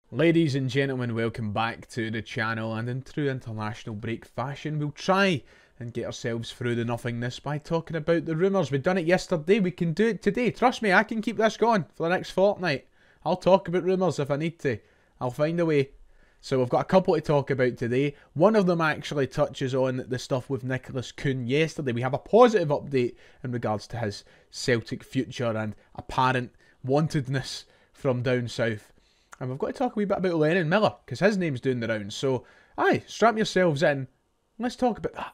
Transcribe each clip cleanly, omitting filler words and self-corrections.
Ladies and gentlemen, welcome back to the channel, and in true international break fashion, we'll try and get ourselves through the nothingness by talking about the rumours. We've done it yesterday, we can do it today. Trust me, I can keep this going for the next fortnight. I'll talk about rumours if I need to. I'll find a way. So we've got a couple to talk about today. One of them actually touches on the stuff with Nicholas Kuhn yesterday. We have a positive update in regards to his Celtic future and apparent wantedness from down south. And we've got to talk a wee bit about Lennon Miller, because his name's doing the rounds. So, aye, strap yourselves in. Let's talk about that.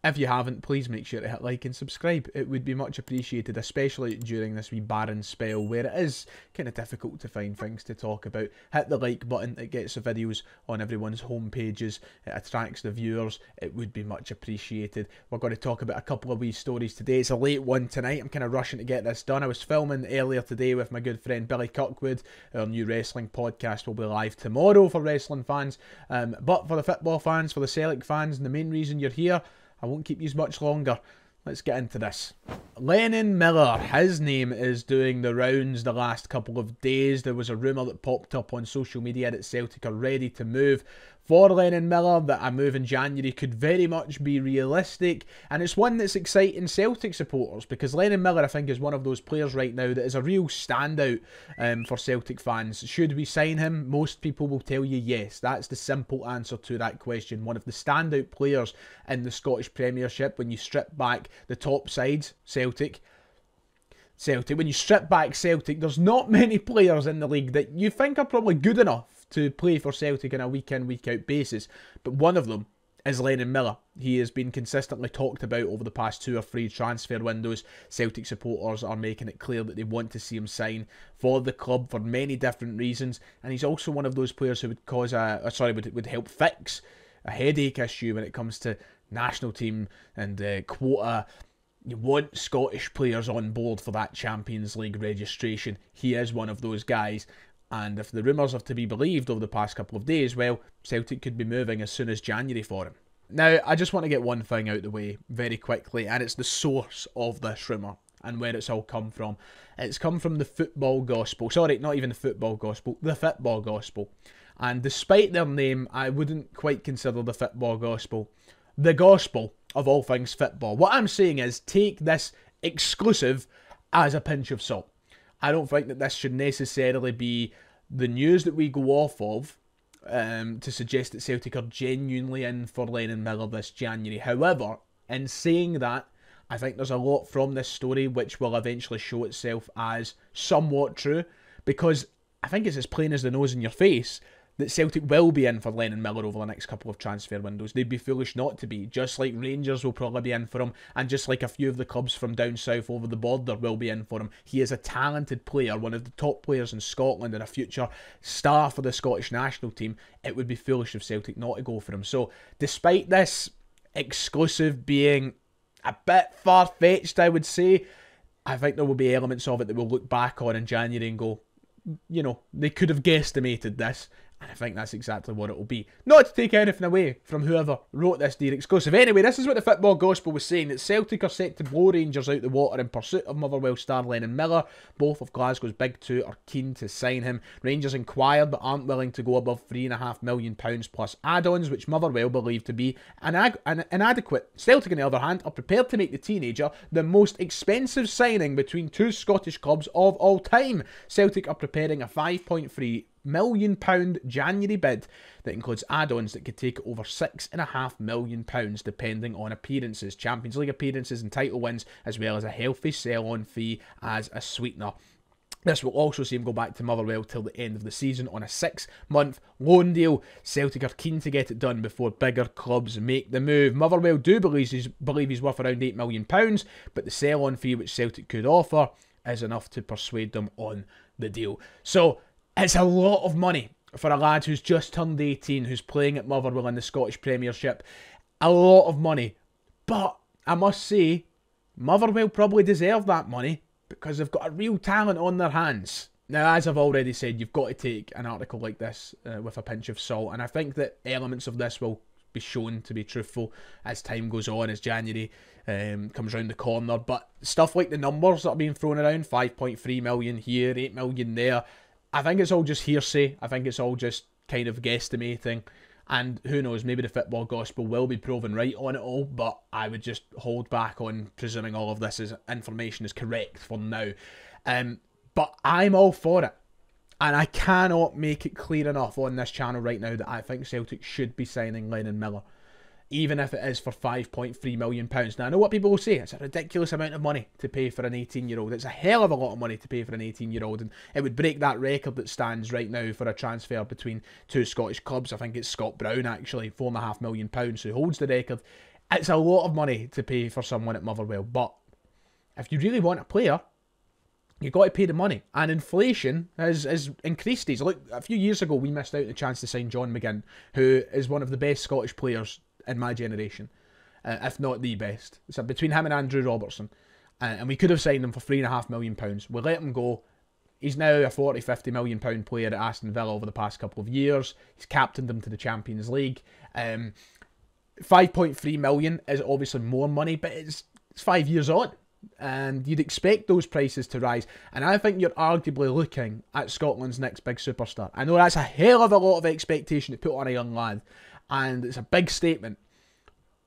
If you haven't, please make sure to hit like and subscribe. It would be much appreciated, especially during this wee barren spell where it is kind of difficult to find things to talk about. Hit the like button, it gets the videos on everyone's home pages, it attracts the viewers, it would be much appreciated. We're going to talk about a couple of wee stories today. It's a late one tonight, I'm kind of rushing to get this done. I was filming earlier today with my good friend Billy Kirkwood. Our new wrestling podcast will be live tomorrow for wrestling fans, but for the football fans, for the Celtic fans, and the main reason you're here, I won't keep you much longer. Let's get into this. Lennon Miller, his name is doing the rounds the last couple of days. There was a rumour that popped up on social media that Celtic are ready to move for Lennon Miller, that a move in January could very much be realistic, and it's one that's exciting Celtic supporters because Lennon Miller, I think, is one of those players right now that is a real standout for Celtic fans. Should we sign him? Most people will tell you yes. That's the simple answer to that question. One of the standout players in the Scottish Premiership when you strip back the top sides, Celtic, when you strip back Celtic, there's not many players in the league that you think are probably good enough to play for Celtic on a week-in, week-out basis. But one of them is Lennon Miller. He has been consistently talked about over the past 2 or 3 transfer windows. Celtic supporters are making it clear that they want to see him sign for the club for many different reasons. And he's also one of those players who would cause would help fix a headache issue when it comes to national team and quota. You want Scottish players on board for that Champions League registration. He is one of those guys. And if the rumours are to be believed over the past couple of days, well, Celtic could be moving as soon as January for him. Now, I just want to get one thing out of the way very quickly, and it's the source of this rumour and where it's all come from. It's come from the football gospel. Sorry, not even the football gospel, the football gospel. And despite their name, I wouldn't quite consider the football gospel the gospel of all things football. What I'm saying is, take this exclusive as a pinch of salt. I don't think that this should necessarily be the news that we go off of to suggest that Celtic are genuinely in for Lennon Miller this January. However, in saying that, I think there's a lot from this story which will eventually show itself as somewhat true, because I think it's as plain as the nose in your face that Celtic will be in for Lennon Miller over the next couple of transfer windows. They'd be foolish not to be, just like Rangers will probably be in for him, and just like a few of the clubs from down south over the border will be in for him. He is a talented player, one of the top players in Scotland and a future star for the Scottish national team. It would be foolish of Celtic not to go for him. So, despite this exclusive being a bit far-fetched, I would say, I think there will be elements of it that we'll look back on in January and go, you know, they could have guesstimated this. And I think that's exactly what it will be. Not to take anything away from whoever wrote this dear exclusive. Anyway, this is what the football gospel was saying, that Celtic are set to blow Rangers out the water in pursuit of Motherwell star Lennon Miller. Both of Glasgow's big two are keen to sign him. Rangers inquired but aren't willing to go above £3.5 million plus add-ons, which Motherwell believe to be inadequate. Celtic, on the other hand, are prepared to make the teenager the most expensive signing between 2 Scottish clubs of all time. Celtic are preparing a £5.3 million January bid that includes add-ons that could take over £6.5 million depending on appearances, Champions League appearances and title wins, as well as a healthy sell-on fee as a sweetener. This will also see him go back to Motherwell till the end of the season on a 6-month loan deal. Celtic are keen to get it done before bigger clubs make the move. Motherwell do believe he's worth around £8 million, but the sell-on fee which Celtic could offer is enough to persuade them on the deal. So, it's a lot of money for a lad who's just turned 18, who's playing at Motherwell in the Scottish Premiership. A lot of money. But I must say, Motherwell probably deserve that money because they've got a real talent on their hands. Now, as I've already said, you've got to take an article like this with a pinch of salt. And I think that elements of this will be shown to be truthful as time goes on, as January comes round the corner. But stuff like the numbers that are being thrown around, 5.3 million here, 8 million there, I think it's all just hearsay. I think it's all just kind of guesstimating. And who knows, maybe the football gospel will be proven right on it all, but I would just hold back on presuming all of this information is correct for now. But I'm all for it. And I cannot make it clear enough on this channel right now that I think Celtic should be signing Lennon Miller, even if it is for £5.3 million. Now, I know what people will say. It's a ridiculous amount of money to pay for an 18-year-old. It's a hell of a lot of money to pay for an 18-year-old, and it would break that record that stands right now for a transfer between two Scottish clubs. I think it's Scott Brown, actually, £4.5 million, who holds the record. It's a lot of money to pay for someone at Motherwell, but if you really want a player, you've got to pay the money. And inflation has increased these. Look, a few years ago, we missed out on the chance to sign John McGinn, who is one of the best Scottish players in my generation, if not the best. So between him and Andrew Robertson, and we could have signed him for £3.5 million. We let him go. He's now a £40-50 million player at Aston Villa over the past couple of years. He's captained them to the Champions League. 5.3 million is obviously more money, but it's 5 years on, and you'd expect those prices to rise. And I think you're arguably looking at Scotland's next big superstar. I know that's a hell of a lot of expectation to put on a young lad, and it's a big statement,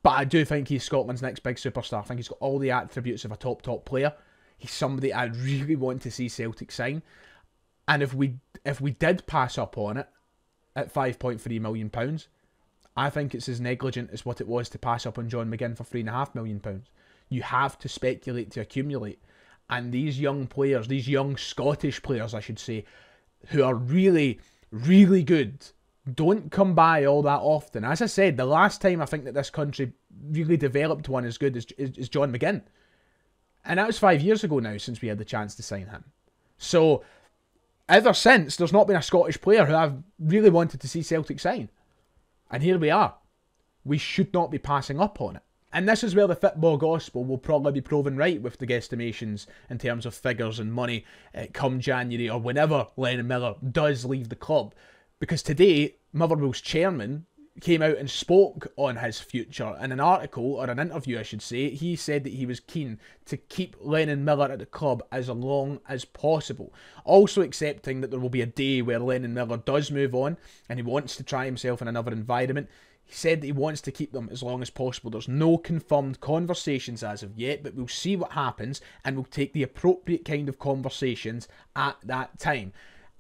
but I do think he's Scotland's next big superstar. I think he's got all the attributes of a top player. He's somebody I really want to see Celtic sign. And if we did pass up on it at £5.3 million, I think it's as negligent as what it was to pass up on John McGinn for £3.5 million. You have to speculate to accumulate. And these young players, these young Scottish players, I should say, who are really, really good, don't come by all that often. As I said, the last time I think that this country really developed one as good is John McGinn. And that was 5 years ago now since we had the chance to sign him. So, ever since, there's not been a Scottish player who I've really wanted to see Celtic sign. And here we are. We should not be passing up on it. And this is where the football gospel will probably be proven right with the guesstimations in terms of figures and money come January or whenever Lennon Miller does leave the club. Because today, Motherwell's chairman came out and spoke on his future. In an article, or an interview I should say, he said that he was keen to keep Lennon Miller at the club as long as possible. Also accepting that there will be a day where Lennon Miller does move on and he wants to try himself in another environment. He said that he wants to keep them as long as possible. There's no confirmed conversations as of yet, but we'll see what happens and we'll take the appropriate kind of conversations at that time.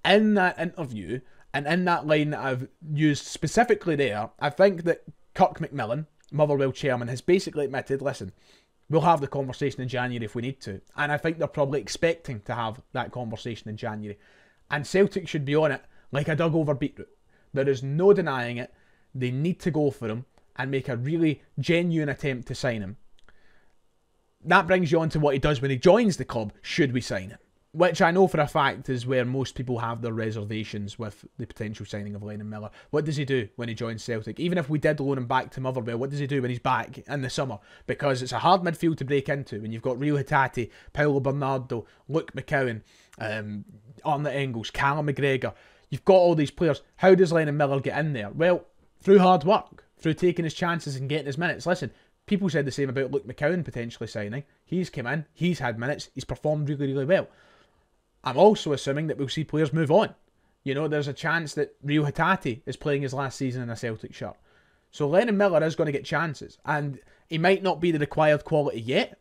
In that interview, and in that line that I've used specifically there, I think that Kirk McMillan, Motherwell chairman, has basically admitted, listen, we'll have the conversation in January if we need to. And I think they're probably expecting to have that conversation in January. And Celtic should be on it like a dug over beetroot. There is no denying it. They need to go for him and make a really genuine attempt to sign him. That brings you on to what he does when he joins the club, should we sign him. Which I know for a fact is where most people have their reservations with the potential signing of Lennon Miller. What does he do when he joins Celtic? Even if we did loan him back to Motherwell, what does he do when he's back in the summer? Because it's a hard midfield to break into when you've got Rio Hatate, Paulo Bernardo, Luke McCowan, Arnott Engels, Callum McGregor. You've got all these players. How does Lennon Miller get in there? Well, through hard work, through taking his chances and getting his minutes. Listen, people said the same about Luke McCowan potentially signing. He's come in, he's had minutes, he's performed really, really well. I'm also assuming that we'll see players move on. You know, there's a chance that Rio Hatate is playing his last season in a Celtic shirt. So Lennon Miller is going to get chances. And he might not be the required quality yet,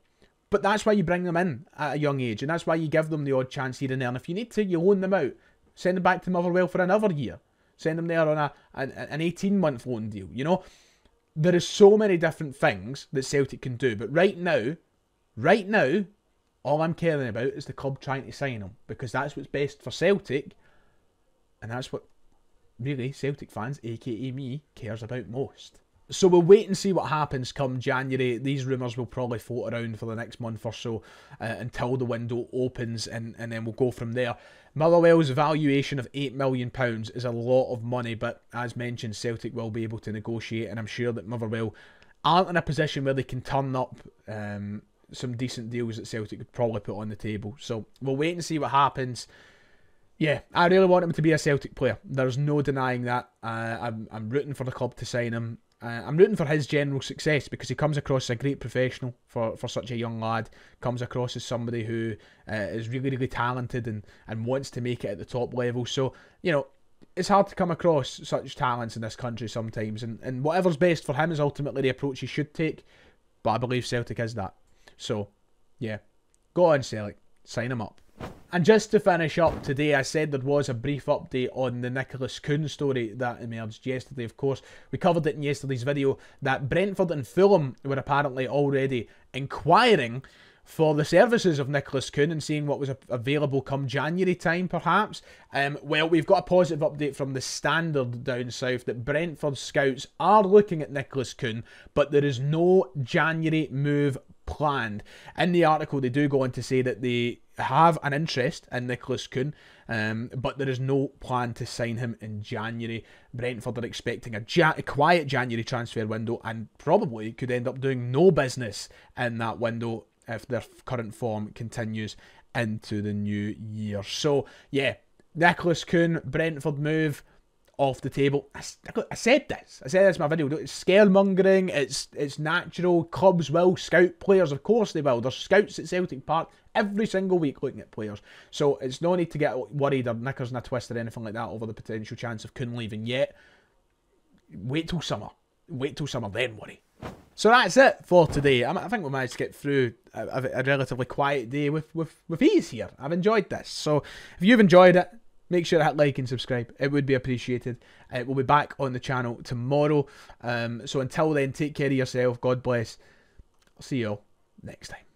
but that's why you bring them in at a young age. And that's why you give them the odd chance here and there. And if you need to, you loan them out. Send them back to Motherwell for another year. Send them there on an 18-month loan deal. You know, there is so many different things that Celtic can do. But right now, all I'm caring about is the club trying to sign him, because that's what's best for Celtic, and that's what really Celtic fans, aka me, cares about most. So we'll wait and see what happens come January. These rumours will probably float around for the next month or so until the window opens, and then we'll go from there. Motherwell's valuation of £8 million is a lot of money, but as mentioned, Celtic will be able to negotiate, and I'm sure that Motherwell aren't in a position where they can turn up some decent deals that Celtic could probably put on the table. So we'll wait and see what happens. Yeah, I really want him to be a Celtic player. There's no denying that. I'm rooting for the club to sign him. I'm rooting for his general success because he comes across as a great professional for such a young lad. Comes across as somebody who is really, really talented and wants to make it at the top level. So, you know, it's hard to come across such talents in this country sometimes. And whatever's best for him is ultimately the approach he should take. But I believe Celtic is that. So, yeah. Go on, Celtic. Sign him up. And just to finish up today, I said there was a brief update on the Nicholas Kuhn story that emerged yesterday. Of course, we covered it in yesterday's video that Brentford and Fulham were apparently already inquiring for the services of Nicholas Kuhn and seeing what was available come January time, perhaps. Well, we've got a positive update from the Standard down south that Brentford scouts are looking at Nicholas Kuhn, but there is no January move planned. In the article, they do go on to say that they have an interest in Nicholas Kuhn, but there is no plan to sign him in January. Brentford are expecting a quiet January transfer window and probably could end up doing no business in that window if their current form continues into the new year. So, yeah, Nicholas Kuhn, Brentford move off the table. I said this in my video. It's scaremongering. It's natural. Clubs will scout players. Of course they will. There's scouts at Celtic Park every single week looking at players. So it's no need to get worried or knickers in a twist or anything like that over the potential chance of Kuhn leaving yet. Wait till summer. Wait till summer, then worry. So that's it for today. I think we managed to get through a relatively quiet day with ease here. I've enjoyed this. So if you've enjoyed it, make sure to hit like and subscribe. It would be appreciated. We'll be back on the channel tomorrow. So until then, take care of yourself. God bless. I'll see you all next time.